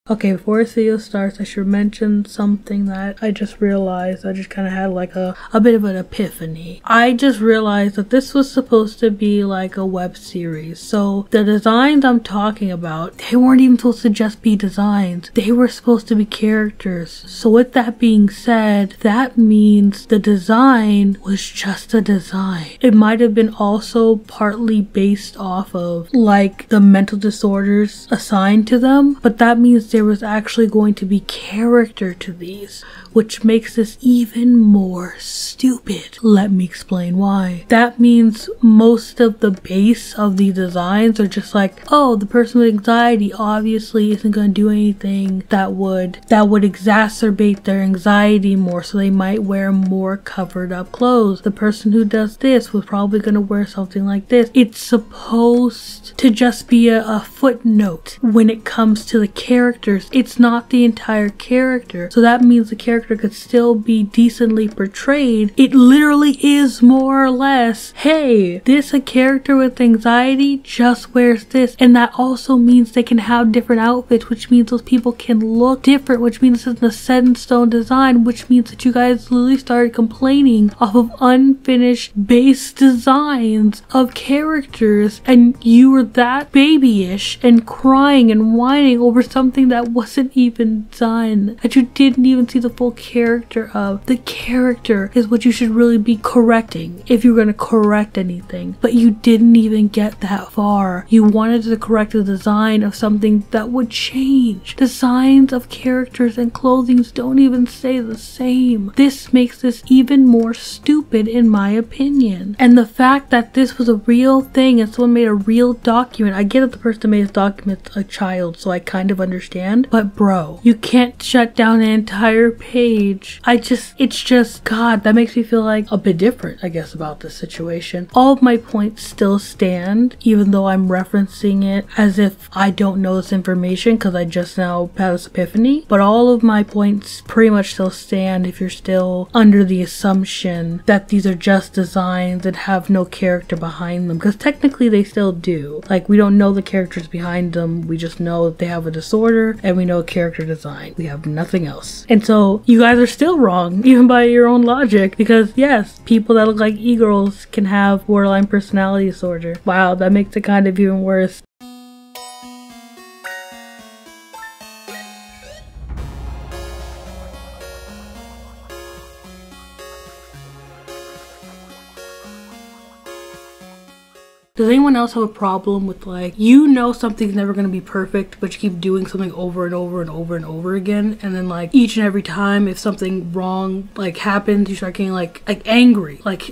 Okay, before this video starts, I should mention something that I just realized. I just kind of had like a bit of an epiphany. I just realized that this was supposed to be like a web series. So the designs I'm talking about, they weren't even supposed to just be designs. They were supposed to be characters. So with that being said, that means the design was just a design. It might have been also partly based off of like the mental disorders assigned to them, but that means there was actually going to be character to these, which makes this even more stupid. Let me explain why. That means most of the base of the designs are just like, oh, the person with anxiety obviously isn't going to do anything that would exacerbate their anxiety more, so they might wear more covered up clothes. The person who does this was probably going to wear something like this. It's supposed to just be a footnote when it comes to the characters. It's not the entire character. So that means the character could still be decently portrayed. It literally is more or less, hey, this a character with anxiety just wears this. And that also means they can have different outfits, which means those people can look different, which means it's a set in stone design, which means that you guys literally started complaining off of unfinished base designs of characters, and you were that babyish and crying and whining over something that wasn't even done, that you didn't even see the full character of. The character is what you should really be correcting if you're going to correct anything, but you didn't even get that far. You wanted to correct the design of something that would change. Designs of characters and clothing don't even stay the same. This makes this even more stupid in my opinion. And the fact that this was a real thing and someone made a real document, I get that the person that made this document a child, so I kind of understand, but bro, you can't shut down an entire page. It's just, God, that makes me feel like a bit different, I guess, about this situation. All of my points still stand, even though I'm referencing it as if I don't know this information because I just now had this epiphany, but all of my points pretty much still stand if you're still under the assumption that these are just designs and have no character behind them, because technically they still do. Like, we don't know the characters behind them, we just know that they have a disorder and we know a character design. We have nothing else. And so you guys are still wrong, even by your own logic, because yes, people that look like e-girls can have borderline personality disorder. Wow, that makes it kind of even worse. Does anyone else have a problem with, like, you know something's never going to be perfect, but you keep doing something over and over and over and over again, and then like each and every time if something wrong like happens, you start getting like angry, like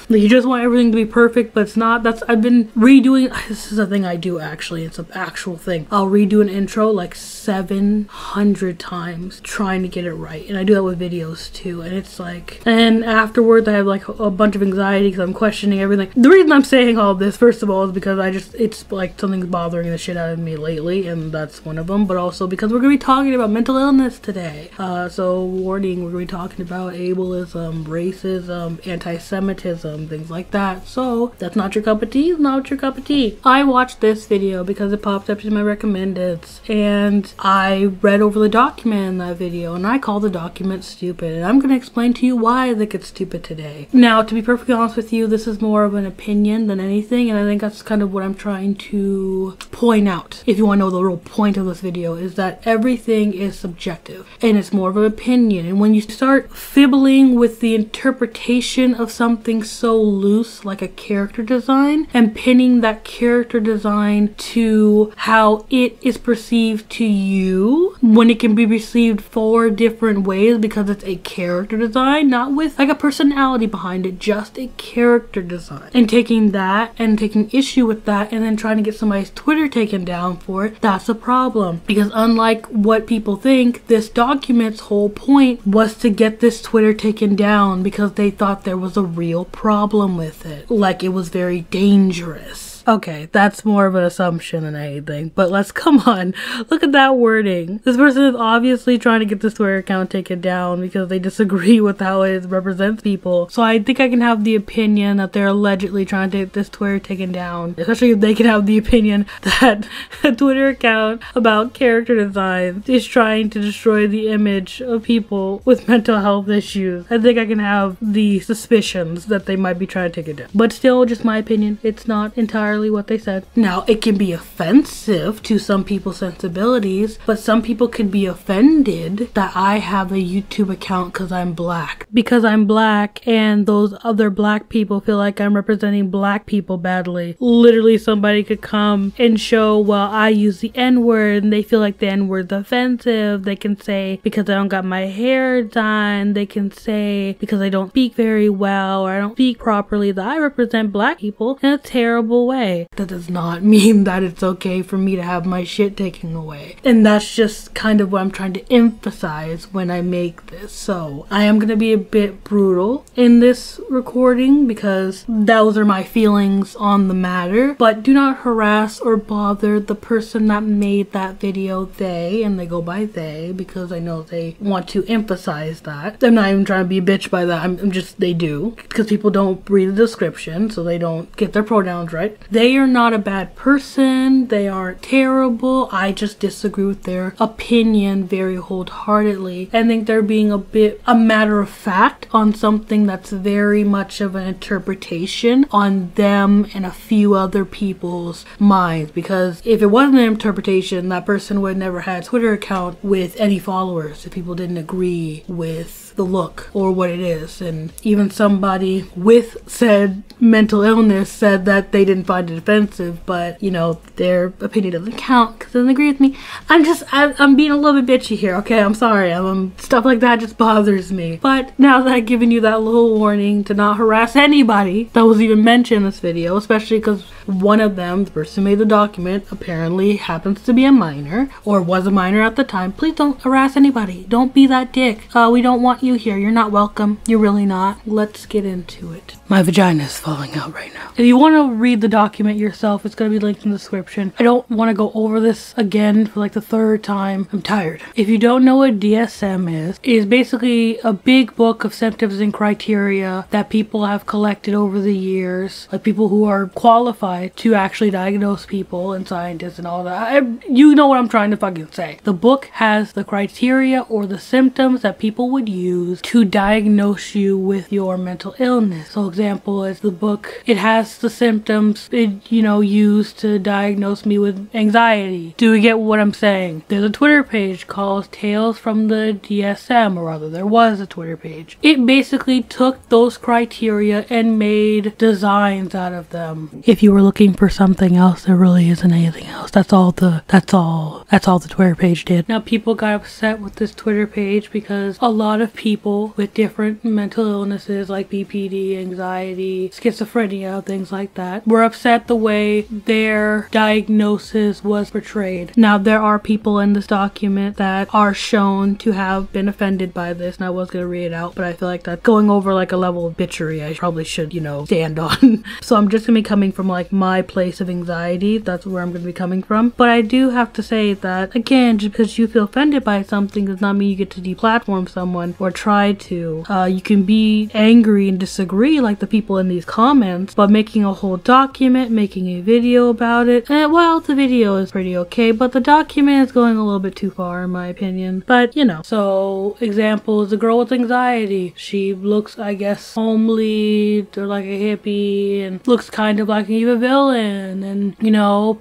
you just want everything to be perfect, but it's not. I've been redoing, this is a thing I do actually, it's an actual thing. I'll redo an intro like 700 times trying to get it right, and I do that with videos too, and it's like, and afterwards I have like a bunch of anxiety because I'm questioning everything. The reason I'm saying all of this, first of all, is because it's like something's bothering the shit out of me lately, and that's one of them, but also because we're gonna be talking about mental illness today. So warning, we're gonna be talking about ableism, racism, anti-Semitism, things like that. So that's not your cup of tea, not your cup of tea. I watched this video because it popped up in my recommendeds, and I read over the document in that video, and I call the document stupid, and I'm gonna explain to you why I think it's stupid today. Now, to be perfectly honest with you, this is more of an opinion than anything, and I think that's kind of what I'm trying to point out. If you want to know the real point of this video, is that everything is subjective and it's more of an opinion. And when you start fibbling with the interpretation of something so loose like a character design and pinning that character design to how it is perceived to you, when it can be received 4 different ways because it's a character design, not with like a personality behind it, just a character design, and taking that and taking issue with that and then trying to get somebody's Twitter taken down for it, that's a problem. Because unlike what people think, this document's whole point was to get this Twitter taken down because they thought there was a real problem with it, like it was very dangerous. Okay, that's more of an assumption than anything, but let's come on. Look at that wording. This person is obviously trying to get this Twitter account taken down because they disagree with how it represents people. So I think I can have the opinion that they're allegedly trying to get this Twitter taken down, especially if they can have the opinion that a Twitter account about character design is trying to destroy the image of people with mental health issues. I think I can have the suspicions that they might be trying to take it down. But still, just my opinion, it's not entirely what they said. Now, it can be offensive to some people's sensibilities, but some people could be offended that I have a YouTube account because I'm black. Because I'm black and those other black people feel like I'm representing black people badly. Literally, somebody could come and show, well, I use the N-word and they feel like the N-word's offensive. They can say, because I don't got my hair done. They can say, because I don't speak very well or I don't speak properly, that I represent black people in a terrible way. That does not mean that it's okay for me to have my shit taken away. And that's just kind of what I'm trying to emphasize when I make this. So I am going to be a bit brutal in this recording because those are my feelings on the matter. But do not harass or bother the person that made that video, they, and they go by they because I know they want to emphasize that. I'm not even trying to be a bitch by that. I'm just, they do. Because people don't read the description, so they don't get their pronouns right. They are not a bad person. They aren't terrible. I just disagree with their opinion very wholeheartedly. I think they're being a matter of fact on something that's very much of an interpretation on them and a few other people's minds. Because if it wasn't an interpretation, that person would have never had a Twitter account with any followers if people didn't agree with the look or what it is. And even somebody with said mental illness said that they didn't find it offensive, but you know, their opinion doesn't count because they don't agree with me. I'm being a little bit bitchy here, okay? I'm sorry. Stuff like that just bothers me. But now that I've given you that little warning to not harass anybody that was even mentioned in this video, especially because one of them, the person who made the document, apparently happens to be a minor or was a minor at the time, please don't harass anybody. Don't be that dick. We don't want you here. You're not welcome. You're really not. Let's get into it. My vagina is falling out right now. If you want to read the document yourself, it's going to be linked in the description. I don't want to go over this again for like the third time. I'm tired. If you don't know what DSM is, it is basically a big book of symptoms and criteria that people have collected over the years, like people who are qualified to actually diagnose people and scientists and all that. You know what I'm trying to fucking say. The book has the criteria or the symptoms that people would use to diagnose you with your mental illness. So example is the book, it has the symptoms it, used to diagnose me with anxiety. Do we get what I'm saying? There's a Twitter page called Tales from the DSM, or rather there was a Twitter page. It basically took those criteria and made designs out of them. If you were looking for something else, there really isn't anything else. That's all the Twitter page did. Now people got upset with this Twitter page because a lot of people with different mental illnesses like BPD, anxiety, schizophrenia, things like that, were upset the way their diagnosis was portrayed. Now there are people in this document that are shown to have been offended by this, and I was going to read it out, but I feel like that's going over like a level of bitchery I probably should, stand on. So I'm just going to be coming from like my place of anxiety. That's where I'm going to be coming from. But I do have to say that, again, just because you feel offended by something does not mean you get to deplatform someone or try to. You can be angry and disagree like the people in these comments, but making a whole document, making a video about it, well, the video is pretty okay, but the document is going a little bit too far in my opinion. But so examples, the girl with anxiety, she looks, I guess, homely or like a hippie and looks kind of like an evil villain, and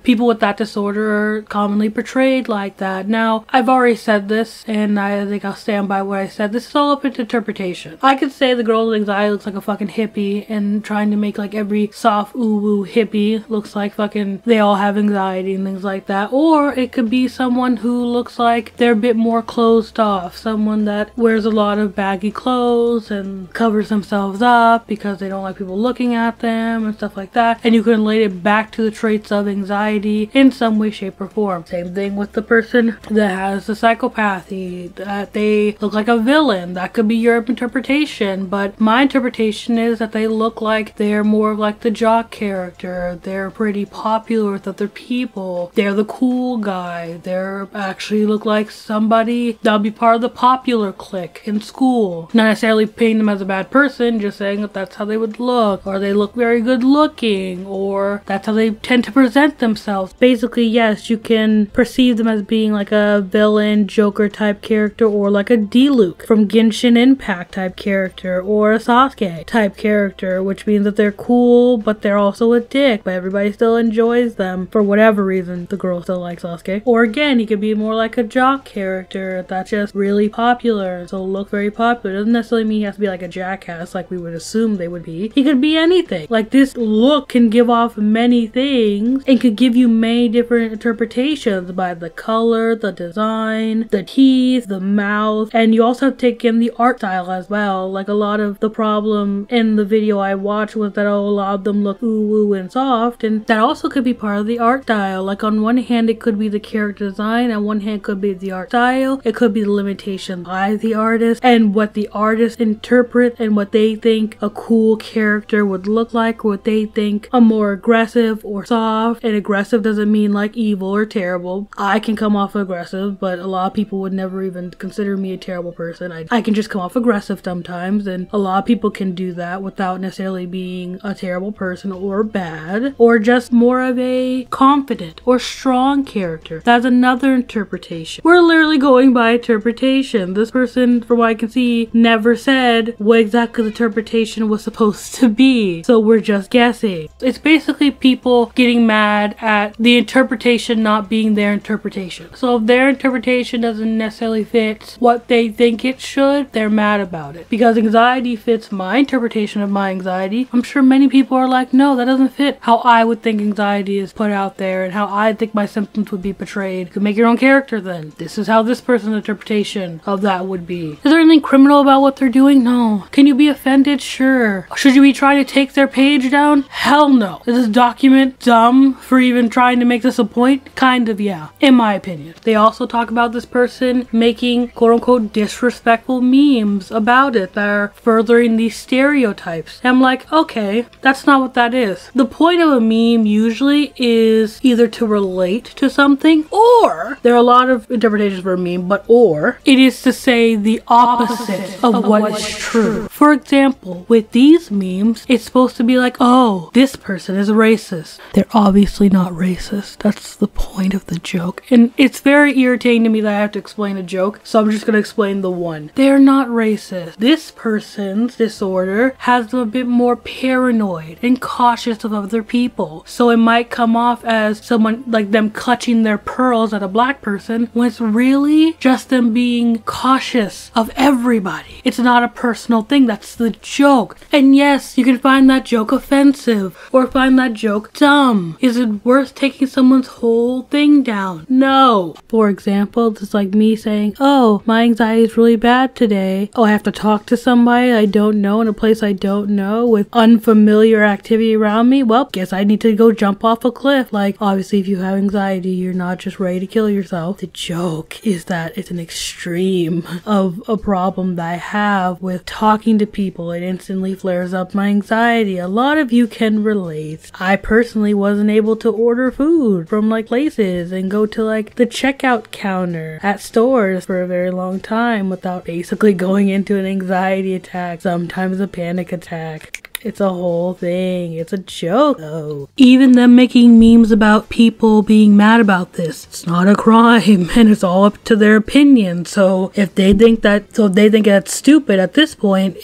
people with that disorder are commonly portrayed like that. Now I've already said this and I think I'll stand by what I said. This is all up to interpretation. I could say the girl with anxiety looks like a fucking hippie and trying to make like every soft ooh hippie looks like fucking they all have anxiety and things like that. Or it could be someone who looks like they're a bit more closed off, someone that wears a lot of baggy clothes and covers themselves up because they don't like people looking at them and stuff like that, and you can relate it back to the traits of anxiety in some way, shape, or form. Same thing with the person that has the psychopathy, that they look like a villain. That could be your interpretation, but my interpretation is that they look like they're more of like the jock character, character, they're pretty popular with other people, they're the cool guy, they're actually look like somebody that'll be part of the popular clique in school. Not necessarily painting them as a bad person, just saying that that's how they would look, or they look very good looking, or that's how they tend to present themselves. Basically, yes, you can perceive them as being like a villain, Joker type character, or like a Diluc from Genshin Impact type character, or a Sasuke type character, which means that they're cool, but they're also a dick, but everybody still enjoys them for whatever reason. The girl still likes Sasuke. Or again, he could be more like a jock character that's just really popular, so look very popular. Doesn't necessarily mean he has to be like a jackass like we would assume they would be. He could be anything. Like, this look can give off many things and could give you many different interpretations by the color, the design, the teeth, the mouth, and you also have to take in the art style as well. Like, a lot of the problem in the video I watched was that a lot of them look ooh and soft, and that also could be part of the art style. Like, on one hand it could be the character design, on one hand could be the art style, it could be the limitation by the artist and what the artist interpret and what they think a cool character would look like, what they think a more aggressive or soft. And aggressive doesn't mean like evil or terrible. I can come off aggressive, but a lot of people would never even consider me a terrible person. I can just come off aggressive sometimes, and a lot of people can do that without necessarily being a terrible person or bad, or just more of a confident or strong character. That's another interpretation. We're literally going by interpretation. This person, from what I can see, never said what exactly the interpretation was supposed to be, so we're just guessing. It's basically people getting mad at the interpretation not being their interpretation. So if their interpretation doesn't necessarily fit what they think it should, they're mad about it. Because anxiety fits my interpretation of my anxiety, I'm sure many people are like, no, that doesn't fit how I would think anxiety is put out there and how I think my symptoms would be portrayed. You can make your own character then. This is how this person's interpretation of that would be. Is there anything criminal about what they're doing? No. Can you be offended? Sure. Should you be trying to take their page down? Hell no. Is this document dumb for even trying to make this a point? Kind of, yeah. In my opinion. They also talk about this person making quote-unquote disrespectful memes about it that are furthering these stereotypes. And I'm like, okay, that's not what that is. The point of a meme usually is either to relate to something, or there are a lot of interpretations for a meme, but or it is to say the opposite of what is true. For example, with these memes, it's supposed to be like, oh, this person is racist. They're obviously not racist. That's the point of the joke. And it's very irritating to me that I have to explain a joke, so I'm just gonna explain the one. They're not racist. This person's disorder has them a bit more paranoid and cautious of other people. So it might come off as someone like them clutching their pearls at a black person when it's really just them being cautious of everybody. It's not a personal thing. That's the joke. And yes, you can find that joke offensive or find that joke dumb. Is it worth taking someone's whole thing down? No. For example, just like me saying, oh, my anxiety is really bad today. Oh, I have to talk to somebody I don't know in a place I don't know with unfamiliar activity around me. Well, guess I need to go jump off a cliff. Like, obviously, if you have anxiety, you're not just ready to kill yourself. The joke is that it's an extreme of a problem that I have with talking to people. It instantly flares up my anxiety. A lot of you can relate. I personally wasn't able to order food from like places and go to like the checkout counter at stores for a very long time without basically going into an anxiety attack, sometimes a panic attack. It's a whole thing. It's a joke, though. Even them making memes about people being mad about this, it's not a crime, and it's all up to their opinion. So if they think that's stupid at this point,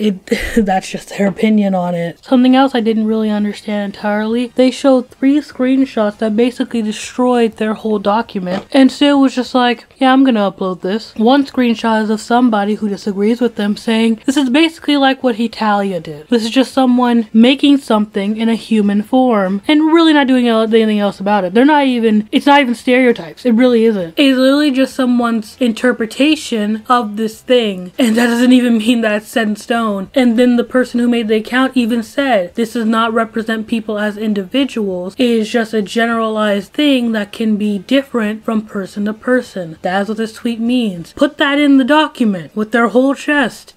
that's just their opinion on it. Something else I didn't really understand entirely, they showed 3 screenshots that basically destroyed their whole document, and still was just like, yeah, I'm gonna upload this. One screenshot is of somebody who disagrees with them saying, this is basically like what Hetalia did. This is just someone making something in a human form and really not doing anything else about it. It's not even stereotypes. It really isn't. It's literally just someone's interpretation of this thing, and that doesn't even mean that it's set in stone. And then the person who made the account even said, this does not represent people as individuals. It is just a generalized thing that can be different from person to person. That's what this tweet means. Put that in the document with their whole chest.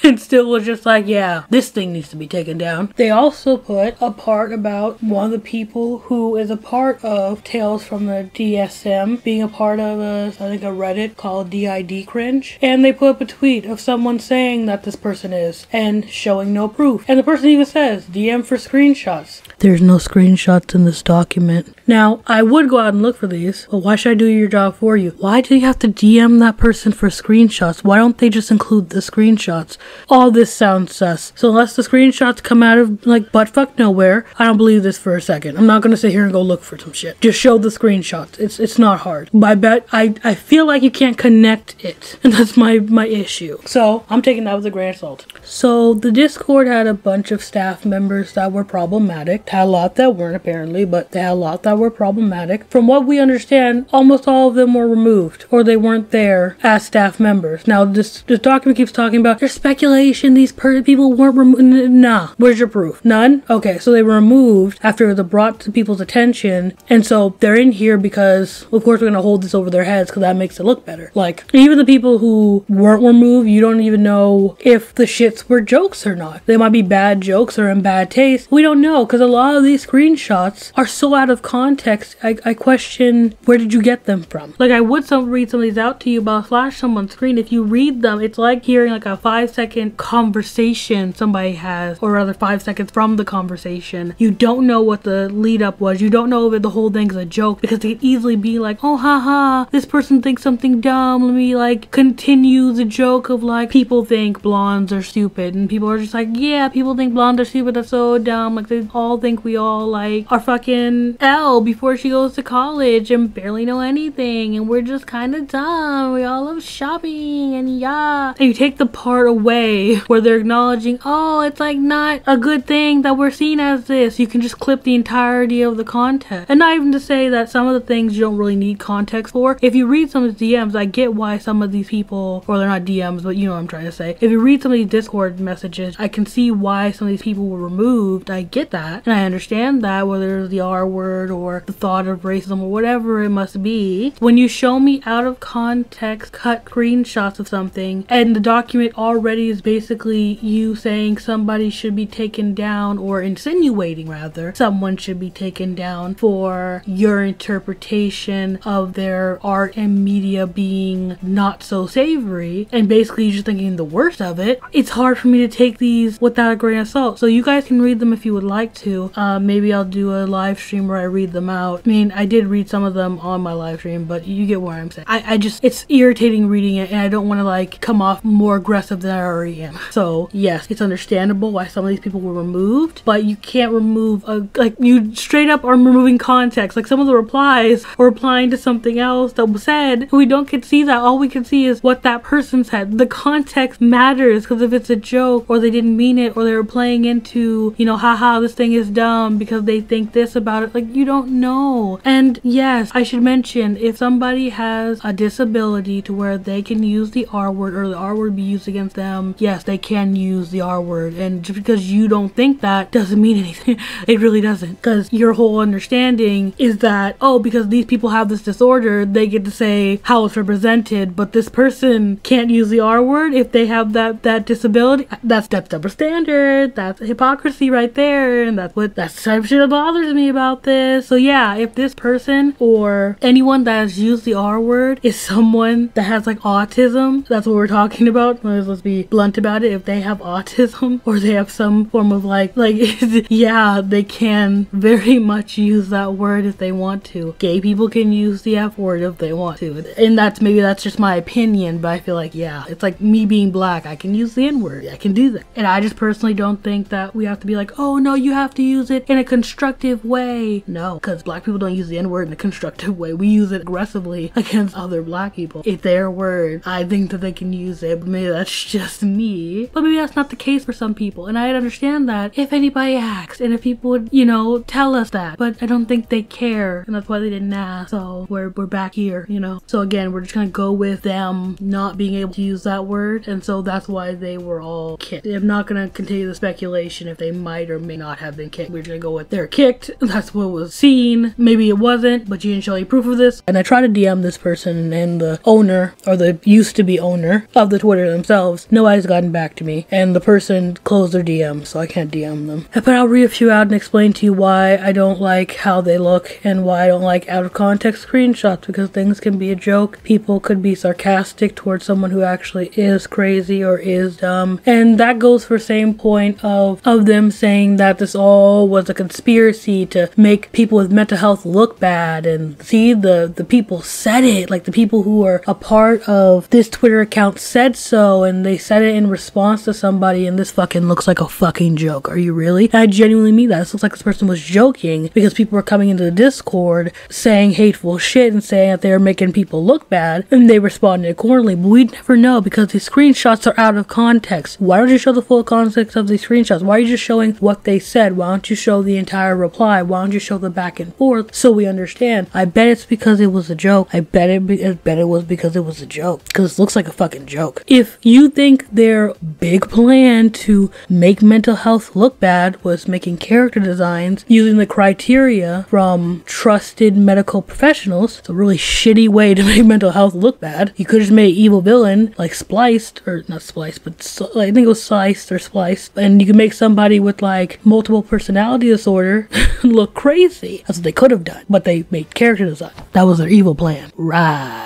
And still was just like, yeah, this thing needs to be taken down. down. They also put a part about one of the people who is a part of Tales from the DSM being a part of I think a Reddit called DID Cringe. And they put up a tweet of someone saying that this person is and showing no proof. And the person even says, DM for screenshots. There's no screenshots in this document. Now, I would go out and look for these, but why should I do your job for you? Why do you have to DM that person for screenshots? Why don't they just include the screenshots? All this sounds sus. So unless the screenshots come out of like buttfuck nowhere, I don't believe this for a second. I'm not gonna sit here and go look for some shit. Just show the screenshots. It's not hard. But I feel like you can't connect it. And that's my issue. So I'm taking that with a grain of salt. So the Discord had a bunch of staff members that were problematic. Had a lot that weren't apparently, but they had a lot that were problematic. From what we understand, almost all of them were removed or they weren't there as staff members. Now this document keeps talking about there's speculation these people weren't removed. Nah, where's your proof? None? Okay, so they were removed after it was brought to people's attention, and so they're in here because of course we're gonna hold this over their heads because that makes it look better. Like even the people who weren't removed, you don't even know if the shits were jokes or not. They might be bad jokes or in bad taste. We don't know because a lot of these screenshots are so out of context. I question where did you get them from? Like I would read some of these out to you, but I'll flash someone's screen. If you read them, it's like hearing like a 5-second conversation somebody has, or rather 5 seconds from the conversation. You don't know what the lead up was. You don't know if the whole thing's a joke because they could easily be like, oh haha, this person thinks something dumb. Let me like continue the joke of like people think blondes are stupid, and people are just like, yeah, people think blondes are stupid. That's so dumb. Like they all think we all like are fucking Elle before she goes to college and barely know anything, and we're just kind of dumb. We all love shopping and yeah. And you take the part away where they're acknowledging, oh, it's like not a good thing that we're seen as this. You can just clip the entirety of the context. And not even to say that some of the things you don't really need context for. If you read some of the DMs, I get why some of these people, or they're not DMs, but you know what I'm trying to say. If you read some of these Discord messages, I can see why some of these people were removed. I get that. And I understand that, whether it's the R word or the thought of racism or whatever it must be. When you show me out of context cut screenshots of something and the document already is basically you saying somebody should be taken down, or insinuating rather someone should be taken down for your interpretation of their art and media being not so savory, and basically just thinking the worst of it, it's hard for me to take these without a grain of salt. So you guys can read them if you would like to. Maybe I'll do a live stream where I read them out. I mean, I did read some of them on my live stream, but you get what I'm saying. I just, it's irritating reading it, and I don't want to like come off more aggressive than I already am. So yes, it's understandable why some of these people were removed, but you can't remove like you straight up are removing context. Like some of the replies are replying to something else that was said, and we don't get to see that. All we can see is what that person said. The context matters, because if it's a joke or they didn't mean it, or they were playing into, you know, haha, this thing is dumb because they think this about it, like you don't know. And yes, I should mention, if somebody has a disability to where they can use the R word or the R word be used against them, yes, they can use the R word. And just because you don't think that doesn't mean anything. It really doesn't, because your whole understanding is that, oh, because these people have this disorder, they get to say how it's represented, but this person can't use the R word if they have that disability. That's double standard. That's hypocrisy right there, and that's the type of shit that bothers me about this. So yeah, if this person or anyone that has used the R word is someone that has like autism, that's what we're talking about. Let's be blunt about it. If they have autism or they have some form of like yeah, they can very much use that word if they want to. Gay people can use the F word if they want to, and that's just my opinion, but I feel like, yeah, it's like me being black, I can use the N word, I can do that. And I just personally don't think that we have to be like, oh no, you have to use it in a constructive way. No, because black people don't use the N word in a constructive way. We use it aggressively against other black people. It's their word. I think that they can use it, but maybe that's just me. But maybe that's not the case for some people, and I'd understand that if anybody asked, and if people would, you know, tell us that. But I don't think they care, and that's why they didn't ask. So we're back here, you know. So again, we're just gonna go with them not being able to use that word, and so that's why they were all kicked. I'm not gonna continue the speculation if they might or may not have been kicked. okay, we're gonna go with they're kicked. That's what was seen. Maybe it wasn't, but you didn't show any proof of this. And I tried to DM this person, and the owner, or the used to be owner of the Twitter themselves, nobody's gotten back to me. And the person closed their DM, so I can't DM them. But I'll read a few out and explain to you why I don't like how they look and why I don't like out of context screenshots, because things can be a joke. People could be sarcastic towards someone who actually is crazy or is dumb. And that goes for same point of them saying that this all was a conspiracy to make people with mental health look bad. And see, the people said it, like the people who are a part of this Twitter account said so, and they said it in response to somebody, and this fucking looks like a fucking joke. Are you really? And I genuinely mean that. This looks like this person was joking because people were coming into the Discord saying hateful shit and saying that they were making people look bad, and they responded accordingly. But we'd never know because these screenshots are out of context. Why don't you show the full context of these screenshots? Why are you just showing what they said? Why don't you show the entire reply? Why don't you show the back and forth so we understand? I bet it's because it was a joke. I bet it was because it was a joke, because it looks like a fucking joke. If you think their big plan to make mental health look bad was making character designs using the criteria from trusted medical professionals, it's a really shitty way to make mental health look bad. You could just make an evil villain like Spliced, or not Spliced, but I think it was Sliced or Spliced, and you could make somebody with like multiple personality disorder look crazy. That's what they could have done, but they made character design. That was their evil plan. Right.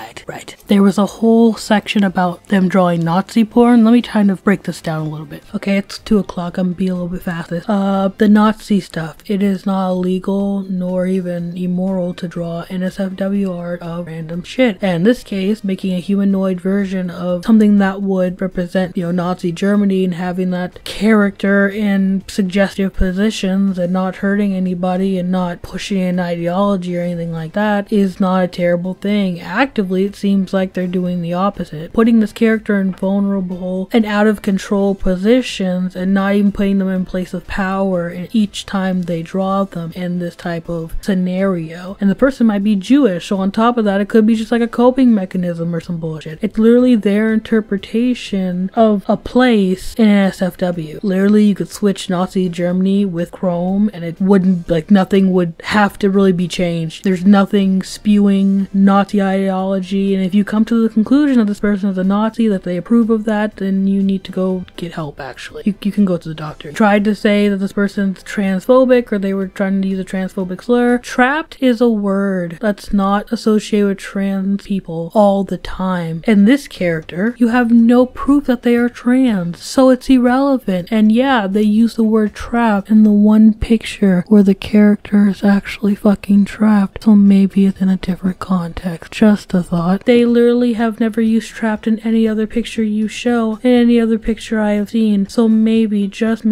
There was a whole section about them drawing Nazi porn. Let me kind of break this down a little bit. Okay, it's 2 o'clock. I'm gonna be a little bit fast. The Nazi stuff. It is not illegal nor even immoral to draw NSFW art of random shit. And in this case, making a humanoid version of something that would represent, Nazi Germany, and having that character in suggestive positions and not hurting anybody and not pushing an ideology or anything like that is not a terrible thing. Actively, it seems like they're doing the opposite. Putting this character in vulnerable and out of control positions and not even putting them in place of power and each time they draw them in this type of scenario. And the person might be Jewish, so on top of that, it could be just like a coping mechanism or some bullshit. It's literally their interpretation of a place in NSFW. Literally, you could switch Nazi Germany with Chrome and it wouldn't, like, nothing would have to really be changed. There's nothing spewing Nazi ideology, and if you come to the conclusion that this person is a Nazi, that they approve of that, then you need to go get help, actually. You can go to the doctor. Tried to say that this person's transphobic, or they were trying to use a transphobic slur. Trapped is a word that's not associated with trans people all the time. And this character, you have no proof that they are trans, so it's irrelevant. And yeah, they use the word trapped in the one picture where the character is actually fucking trapped, so maybe it's in a different context. Just a thought. They literally have never used trapped in any other picture you show, in any other picture I have seen, so maybe, just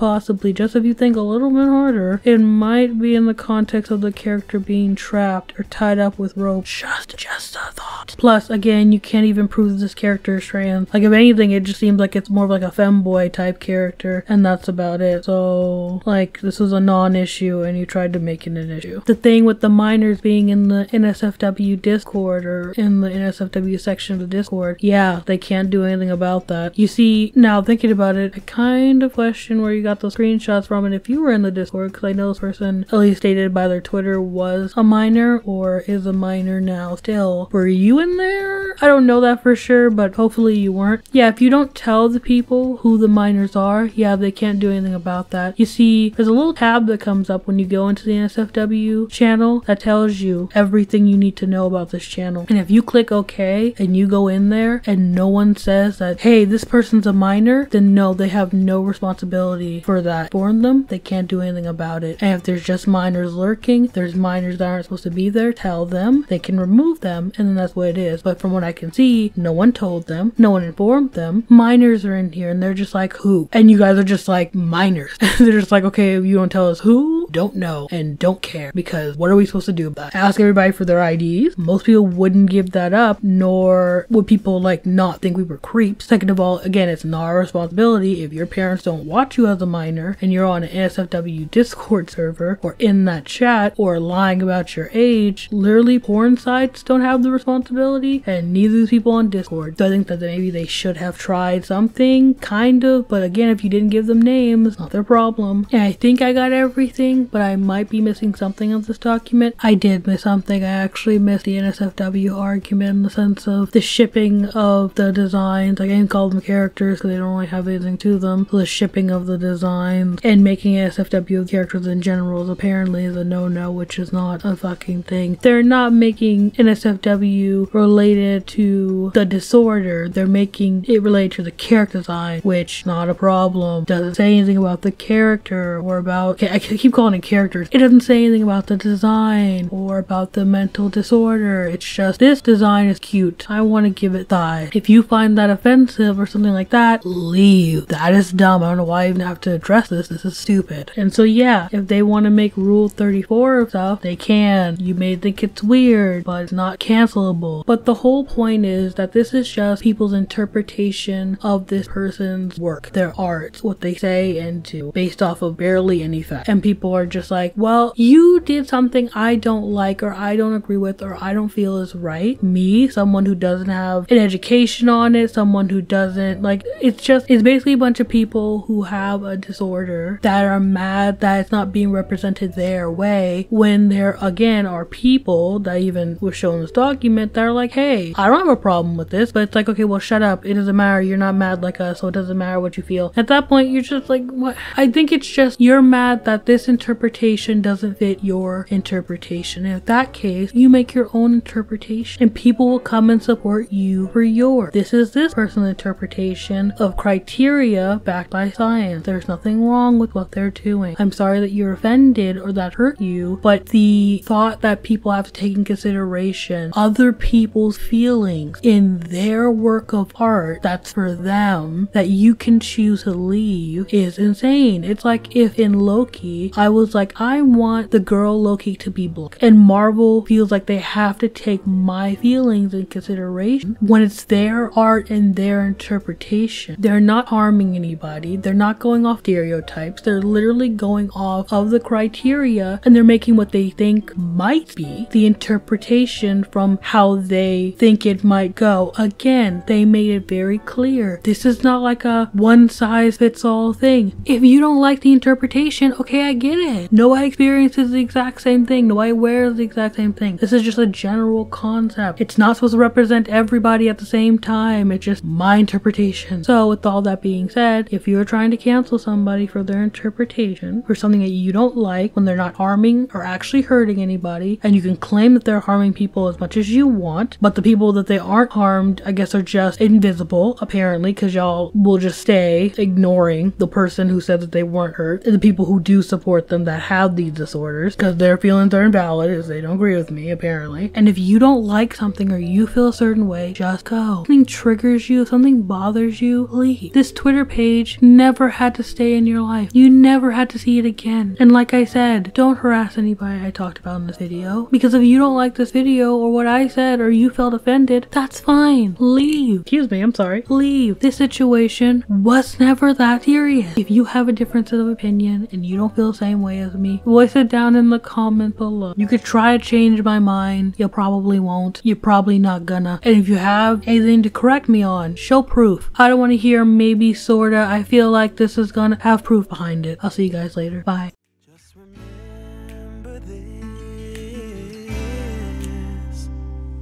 possibly, just if you think a little bit harder, it might be in the context of the character being trapped or tied up with rope. Just a thought. Plus, again, you can't even prove that this character is trans. Like, if anything, it just seems like it's more of like a femboy type character, and that's about it. So, like, this was a non-issue, and you tried to make it an issue. The thing with the minors being in the NSFW Discord, or in the NSFW section of the Discord, yeah, they can't do anything about that. You see, now thinking about it, I kind of question where you got those screenshots from, and if you were in the Discord, because I know this person, at least stated by their Twitter, was a minor, or is a minor now still. Were you in there? I don't know that for sure, but hopefully you weren't. Yeah, if you don't tell the people who the minors are, yeah, they can't do anything about that. You see, there's a little tab that comes up when you go into the NSFW channel that tells you everything you need to know about this channel. And if you click OK and you go in there and no one says that, hey, this person's a minor, then no, they have no responsibility for that. Inform them, they can't do anything about it. And if there's just minors lurking, there's minors that aren't supposed to be there, tell them, they can remove them, and then that's what it is. But from what I can see, no one told them, no one informed them. Minors are in here and they're just like, who? And you guys are just like, minors. They're just like, okay, if you don't tell us who, you? Don't know and don't care, because what are we supposed to do about it? Ask everybody for their IDs? Most people wouldn't give that up, nor would people like not think we were creeps. Second of all, again, it's not our responsibility if your parents don't watch you as a minor and you're on an NSFW Discord server or in that chat or lying about your age. Literally, porn sites don't have the responsibility, and neither do people on Discord. So I think that maybe they should have tried something, kind of, but again, if you didn't give them names, not their problem. And I think I got everything, but I might be missing something of this document. I did miss something. I actually missed the NSFW argument in the sense of the shipping of the designs. I can't call them characters because they don't really have anything to them. So the shipping of the designs and making NSFW characters in general is apparently the no-no, which is not a fucking thing. They're not making NSFW related to the disorder. They're making it related to the character design, which is not a problem. Doesn't say anything about the character or about, okay, I keep calling it characters. It doesn't say anything about the design or about the mental disorder. It's just, this design is cute. I want to give it thigh. If you find that offensive or something like that, leave. That is dumb. I don't know why I even have to address this. This is stupid. And so yeah, if they want to make Rule 34 of stuff, they can. You may think it's weird, but it's not cancelable. But the whole point is that this is just people's interpretation of this person's work, their art, what they say and do, based off of barely any fact. And people are just like, well, you did something I don't like, or I don't agree with, or I don't feel is right. Me, someone who doesn't have an education on it, someone who doesn't, like, it's basically a bunch of people who have a disorder that are mad that it's not being represented their way, when there again are people that even was shown in this document that are like, hey, I don't have a problem with this, but it's like, okay, well, shut up. It doesn't matter. You're not mad like us, so it doesn't matter what you feel. At that point, you're just like, what? I think it's just, you're mad that this interpretation doesn't fit your interpretation. In that case, you make your own interpretation and people will come and support you for yours. This is this person's interpretation of criteria backed by science. There's nothing wrong with what they're doing. I'm sorry that you're offended or that hurt you, but the thought that people have to take in consideration other people's feelings in their work of art that's for them, that you can choose to leave, is insane. It's like if in Loki, I was like, I want the girl Loki to be black, and Marvel feels like they have to take my feelings in consideration when it's their art and their interpretation. They're not harming anybody. They're not going off stereotypes. They're literally going off of the criteria, and they're making what they think might be the interpretation from how they think it might go. Again, they made it very clear. This is not like a one size fits all thing. If you don't like the interpretation, okay, I get it. Nobody experiences the exact same thing. Nobody wears the exact same thing. This is just a general concept. It's not supposed to represent everybody at the same time. It's just my interpretation. So with all that being said, if you're trying to cancel somebody for their interpretation, for something that you don't like, when they're not harming or actually hurting anybody, and you can claim that they're harming people as much as you want, but the people that they aren't harmed, I guess, are just invisible, apparently, because y'all will just stay ignoring the person who said that they weren't hurt, and the people who do support them that have these disorders, because their feelings are invalid, as they don't agree with me, apparently. And if you don't like something or you feel a certain way, just go. If something triggers you, if something bothers you, leave. This Twitter page never had to stay in your life. You never had to see it again. And like I said, don't harass anybody I talked about in this video, because if you don't like this video or what I said, or you felt offended, that's fine. Leave. Excuse me, I'm sorry. Leave. This situation was never that serious. If you have a difference of opinion and you don't feel the same way as me, voice it down in the comment below. You could try to change my mind. You probably won't. You're probably not gonna. And if you have anything to correct me on, show proof. I don't want to hear maybe, sorta. I feel like this is gonna have proof behind it. I'll see you guys later. Bye. Just remember this.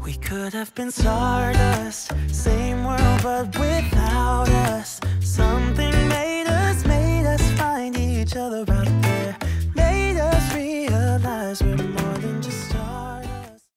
We could have been stardust, same world but without us. Something made